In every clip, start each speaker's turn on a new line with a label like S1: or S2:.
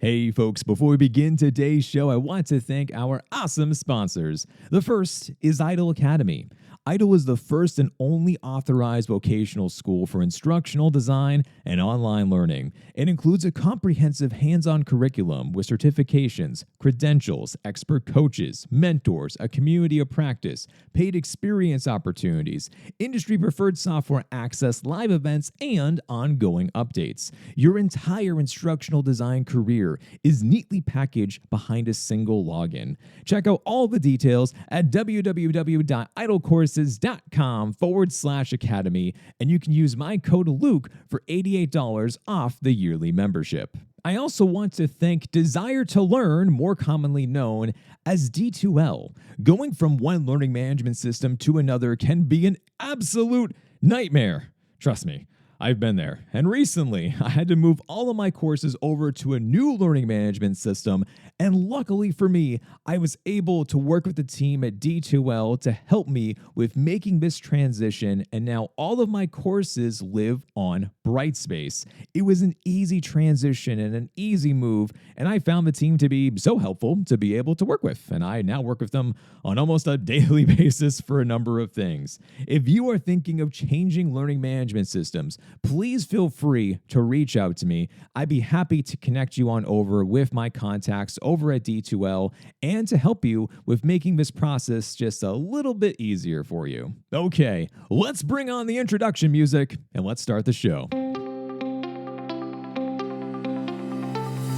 S1: Hey folks, before we begin today's show, I want to thank our awesome sponsors. The first is Idle Academy. Idle is the first and only authorized vocational school for instructional design and online learning. It includes a comprehensive hands-on curriculum with certifications, credentials, expert coaches, mentors, a community of practice, paid experience opportunities, industry-preferred software access, live events, and ongoing updates. Your entire instructional design career is neatly packaged behind a single login. Check out all the details at www.idlecourses.com/academy, and you can use my code Luke for $88 off the yearly membership. I also want to thank Desire to Learn, more commonly known as D2L. Going from one learning management system to another can be an absolute nightmare. Trust me, I've been there. And recently, I had to move all of my courses over to a new learning management system. And luckily for me, I was able to work with the team at D2L to help me with making this transition. And now all of my courses live on Brightspace. It was an easy transition and an easy move. And I found the team to be so helpful to be able to work with. And I now work with them on almost a daily basis for a number of things. If you are thinking of changing learning management systems, please feel free to reach out to me. I'd be happy to connect you on over with my contacts over at D2L and to help you with making this process just a little bit easier for you. Okay, let's bring on the introduction music and let's start the show.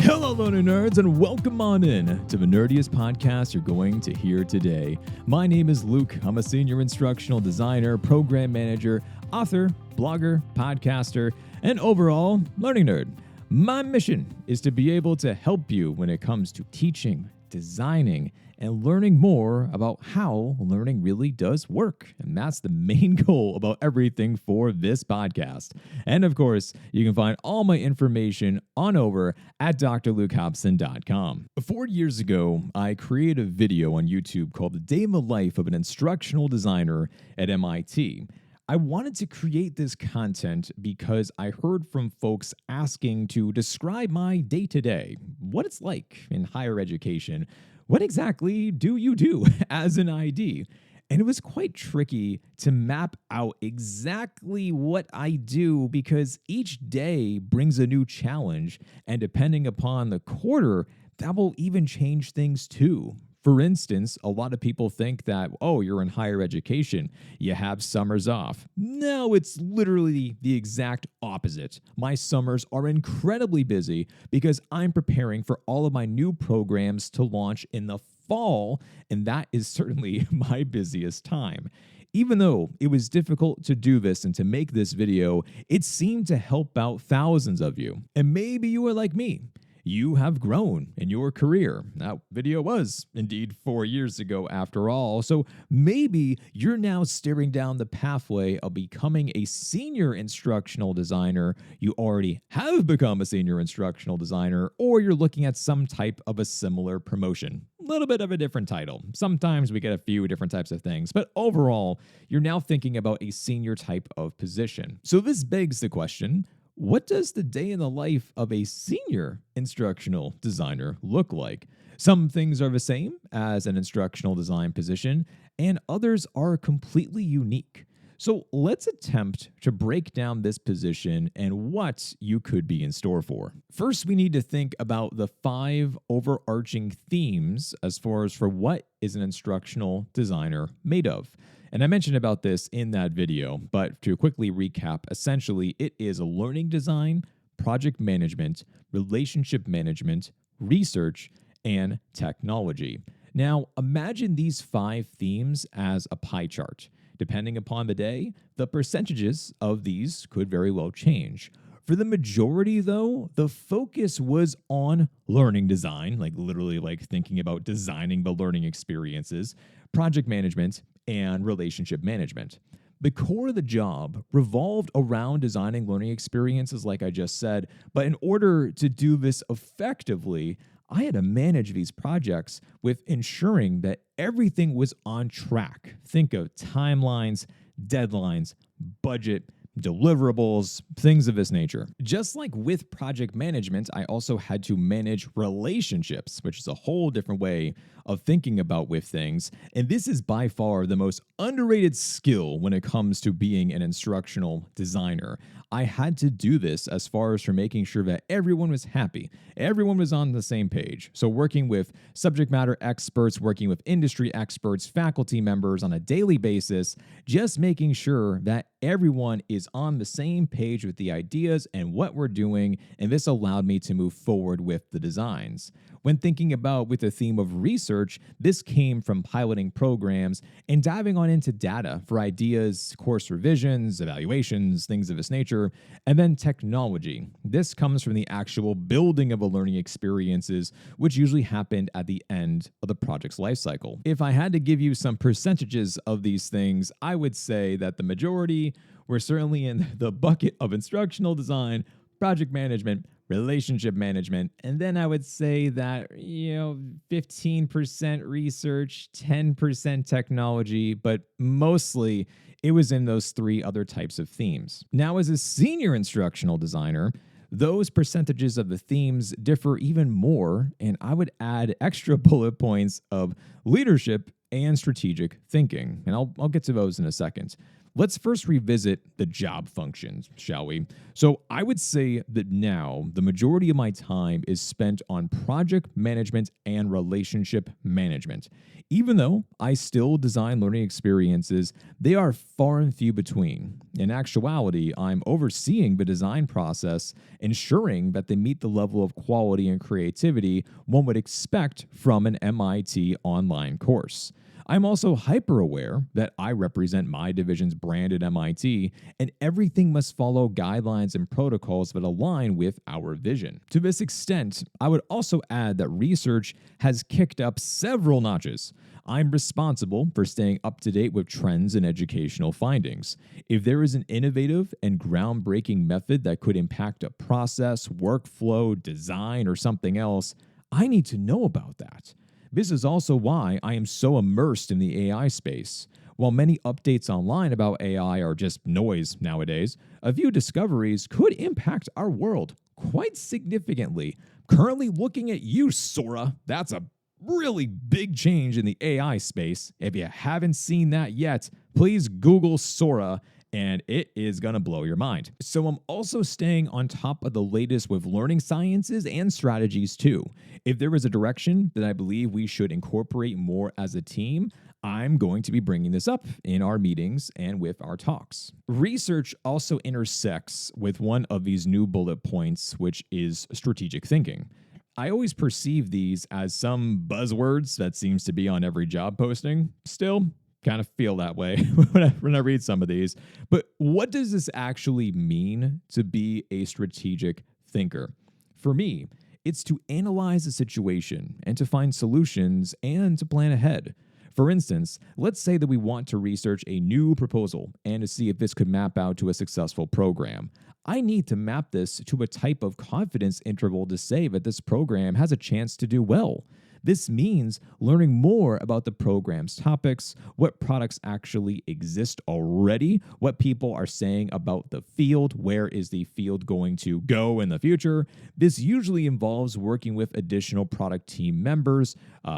S1: Hello, learning nerds, and welcome on in to the nerdiest podcast you're going to hear today. My name is Luke. I'm a senior instructional designer, program manager, author, blogger, podcaster, and overall learning nerd. My mission is to be able to help you when it comes to teaching, designing, and learning more about how learning really does work. And that's the main goal about everything for this podcast. And of course, you can find all my information on over at drlukehobson.com. 4 years ago, I created a video on YouTube called The Day in the Life of an Instructional Designer at MIT. I wanted to create this content because I heard from folks asking to describe my day-to-day, what it's like in higher education. What exactly do you do as an ID? And it was quite tricky to map out exactly what I do because each day brings a new challenge, and depending upon the quarter, that will even change things too. For instance, a lot of people think that, oh, you're in higher education, you have summers off. No, it's literally the exact opposite. My summers are incredibly busy because I'm preparing for all of my new programs to launch in the fall, and that is certainly my busiest time. Even though it was difficult to do this and to make this video, it seemed to help out thousands of you. And maybe you are like me. You have grown in your career. That video was indeed 4 years ago after all, so maybe you're now staring down the pathway of becoming a senior instructional designer. You already have become a senior instructional designer, or you're looking at some type of a similar promotion. A little bit of a different title. Sometimes we get a few different types of things, but overall, you're now thinking about a senior type of position. So this begs the question, what does the day in the life of a senior instructional designer look like? Some things are the same as an instructional design position, and others are completely unique. So let's attempt to break down this position and what you could be in store for. First, we need to think about the 5 overarching themes as far as for what is an instructional designer made of. And I mentioned about this in that video, but to quickly recap, essentially it is learning design, project management, relationship management, research, and technology. Now, imagine these 5 themes as a pie chart. Depending upon the day, the percentages of these could very well change. For the majority, though, the focus was on learning design, like literally like thinking about designing the learning experiences, project management, and relationship management. The core of the job revolved around designing learning experiences, like I just said, but in order to do this effectively, I had to manage these projects with ensuring that everything was on track. Think of timelines, deadlines, budget, deliverables, things of this nature. Just like with project management, I also had to manage relationships, which is a whole different way of thinking about with things. And this is by far the most underrated skill when it comes to being an instructional designer. I had to do this as far as for making sure that everyone was happy, everyone was on the same page. So working with subject matter experts, working with industry experts, faculty members on a daily basis, just making sure that everyone is on the same page with the ideas and what we're doing, and this allowed me to move forward with the designs. When thinking about with the theme of research, this came from piloting programs and diving on into data for ideas, course revisions, evaluations, things of this nature, and then technology. This comes from the actual building of a learning experiences, which usually happened at the end of the project's lifecycle. If I had to give you some percentages of these things, I would say that the majority were certainly in the bucket of instructional design, project management, relationship management, and then I would say that, 15% research, 10% technology, but mostly it was in those three other types of themes. Now, as a senior instructional designer, those percentages of the themes differ even more, and I would add extra bullet points of leadership and strategic thinking, and I'll get to those in a second. Let's first revisit the job functions, shall we? So I would say that now the majority of my time is spent on project management and relationship management. Even though I still design learning experiences, they are far and few between. In actuality, I'm overseeing the design process, ensuring that they meet the level of quality and creativity one would expect from an MIT online course. I'm also hyper aware that I represent my division's brand at MIT, and everything must follow guidelines and protocols that align with our vision. To this extent, I would also add that research has kicked up several notches. I'm responsible for staying up to date with trends and educational findings. If there is an innovative and groundbreaking method that could impact a process, workflow, design, or something else, I need to know about that. This is also why I am so immersed in the AI space. While many updates online about AI are just noise nowadays, a few discoveries could impact our world quite significantly. Currently looking at you, Sora. That's a really big change in the AI space. If you haven't seen that yet, please Google Sora, and it is going to blow your mind. So I'm also staying on top of the latest with learning sciences and strategies too. If there is a direction that I believe we should incorporate more as a team, I'm going to be bringing this up in our meetings and with our talks. Research also intersects with one of these new bullet points, which is strategic thinking. I always perceive these as some buzzwords that seems to be on every job posting. Still, kind of feel that way when I read some of these. But what does this actually mean to be a strategic thinker? For me, it's to analyze a situation and to find solutions and to plan ahead. For instance, let's say that we want to research a new proposal and to see if this could map out to a successful program. I need to map this to a type of confidence interval to say that this program has a chance to do well. This means learning more about the program's topics, what products actually exist already, what people are saying about the field, where is the field going to go in the future. This usually involves working with additional product team members,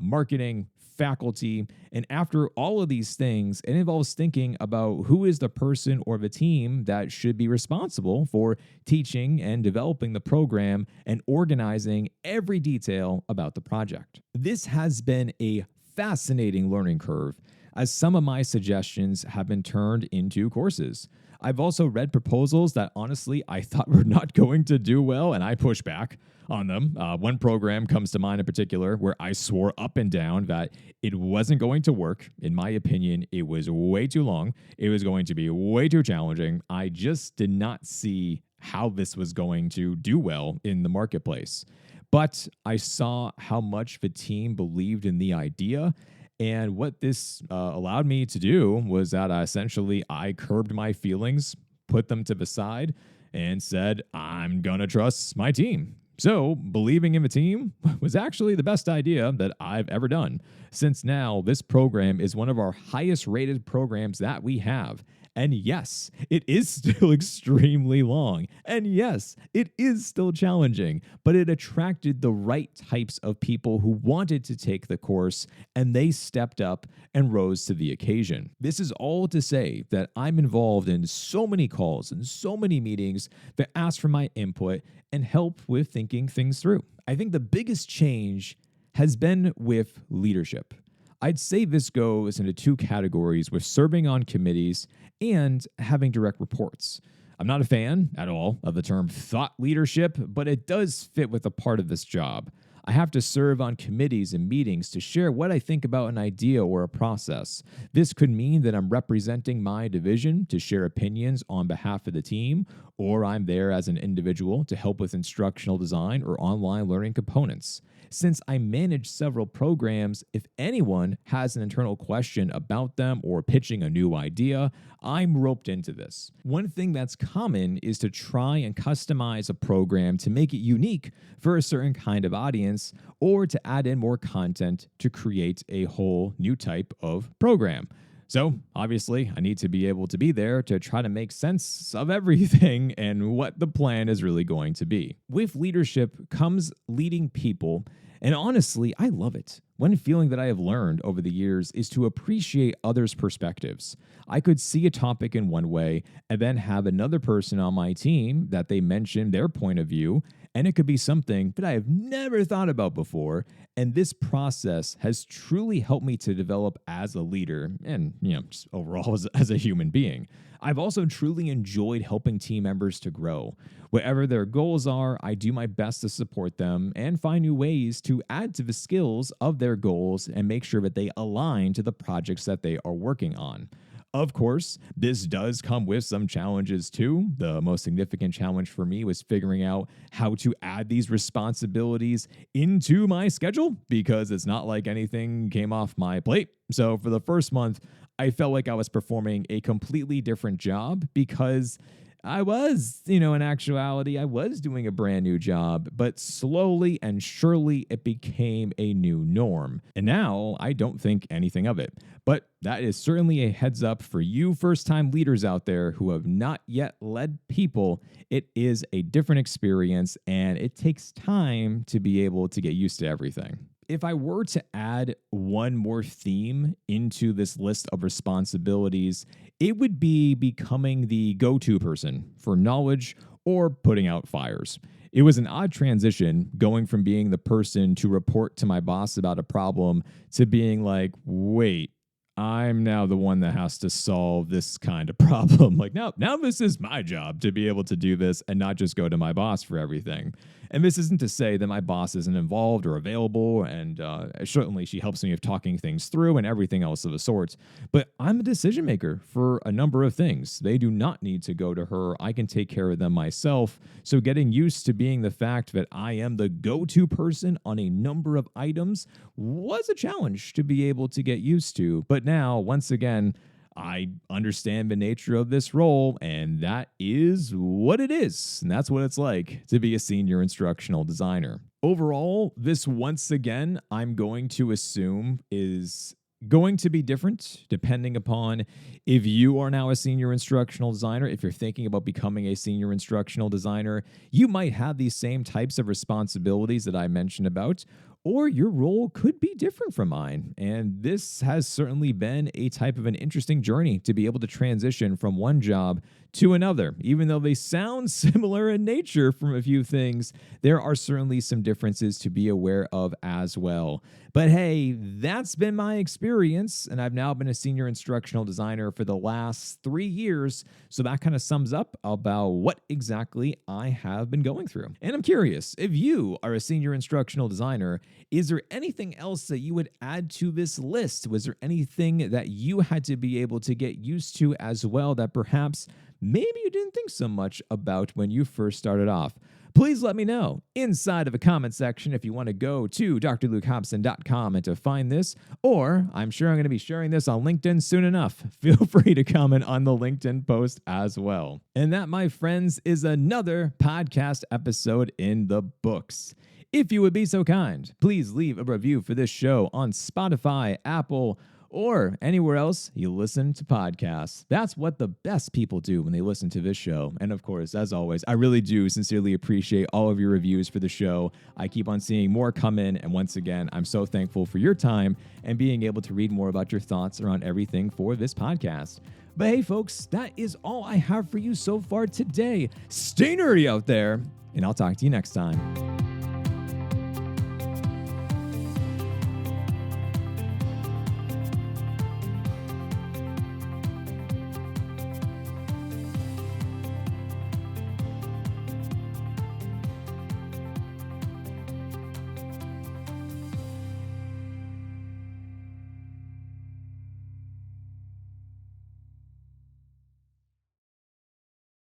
S1: marketing, faculty, and after all of these things, it involves thinking about who is the person or the team that should be responsible for teaching and developing the program and organizing every detail about the project. This has been a fascinating learning curve, as some of my suggestions have been turned into courses. I've also read proposals that honestly I thought were not going to do well, and I pushed back on them. One program comes to mind in particular where I swore up and down that it wasn't going to work. In my opinion, it was way too long. It was going to be way too challenging. I just did not see how this was going to do well in the marketplace. But I saw how much the team believed in the idea. And what this allowed me to do was that essentially I curbed my feelings, put them to the side, and said, I'm going to trust my team. So believing in the team was actually the best idea that I've ever done, since now this program is one of our highest rated programs that we have. And yes, it is still extremely long. And yes, it is still challenging, but it attracted the right types of people who wanted to take the course, and they stepped up and rose to the occasion. This is all to say that I'm involved in so many calls and so many meetings that ask for my input and help with thinking things through. I think the biggest change has been with leadership. I'd say this goes into two categories, with serving on committees and having direct reports. I'm not a fan at all of the term thought leadership, but it does fit with a part of this job. I have to serve on committees and meetings to share what I think about an idea or a process. This could mean that I'm representing my division to share opinions on behalf of the team, or I'm there as an individual to help with instructional design or online learning components. Since I manage several programs, if anyone has an internal question about them or pitching a new idea, I'm roped into this. One thing that's common is to try and customize a program to make it unique for a certain kind of audience, or to add in more content to create a whole new type of program. So, obviously, I need to be able to be there to try to make sense of everything and what the plan is really going to be. With leadership comes leading people, and honestly, I love it. One feeling that I have learned over the years is to appreciate others' perspectives. I could see a topic in one way and then have another person on my team that they mention their point of view, and it could be something that I have never thought about before. And this process has truly helped me to develop as a leader and, just overall as a human being. I've also truly enjoyed helping team members to grow. Whatever their goals are, I do my best to support them and find new ways to add to the skills of their goals and make sure that they align to the projects that they are working on. Of course, this does come with some challenges too. The most significant challenge for me was figuring out how to add these responsibilities into my schedule, because it's not like anything came off my plate. So for the first month, I felt like I was performing a completely different job, because I was, in actuality, I was doing a brand new job, but slowly and surely it became a new norm. And now I don't think anything of it. But that is certainly a heads up for you first-time leaders out there who have not yet led people. It is a different experience, and it takes time to be able to get used to everything. If I were to add one more theme into this list of responsibilities, it would be becoming the go-to person for knowledge or putting out fires. It was an odd transition going from being the person to report to my boss about a problem to being like, wait, I'm now the one that has to solve this kind of problem. Like, now this is my job to be able to do this and not just go to my boss for everything. And this isn't to say that my boss isn't involved or available, and certainly she helps me with talking things through and everything else of the sort. But I'm a decision maker for a number of things. They do not need to go to her. I can take care of them myself. So getting used to being the fact that I am the go-to person on a number of items was a challenge to be able to get used to. But now, once again, I understand the nature of this role, and that is what it is. And that's what it's like to be a senior instructional designer. Overall, this, once again, I'm going to assume is going to be different depending upon if you are now a senior instructional designer. If you're thinking about becoming a senior instructional designer, you might have these same types of responsibilities that I mentioned about, or your role could be different from mine. And this has certainly been a type of an interesting journey to be able to transition from one job to another. Even though they sound similar in nature from a few things, there are certainly some differences to be aware of as well. But hey, that's been my experience, and I've now been a senior instructional designer for the last 3 years, so that kind of sums up about what exactly I have been going through. And I'm curious, if you are a senior instructional designer, is there anything else that you would add to this list? Was there anything that you had to be able to get used to as well that perhaps maybe you didn't think so much about when you first started off? Please let me know inside of a comment section if you want to go to drlukehobson.com and to find this, or I'm sure I'm going to be sharing this on LinkedIn soon enough. Feel free to comment on the LinkedIn post as well. And that, my friends, is another podcast episode in the books. If you would be so kind, please leave a review for this show on Spotify, Apple, or anywhere else you listen to podcasts. That's what the best people do when they listen to this show. And of course, as always, I really do sincerely appreciate all of your reviews for the show. I keep on seeing more come in. And once again, I'm so thankful for your time and being able to read more about your thoughts around everything for this podcast. But hey, folks, that is all I have for you so far today. Stay nerdy out there, and I'll talk to you next time.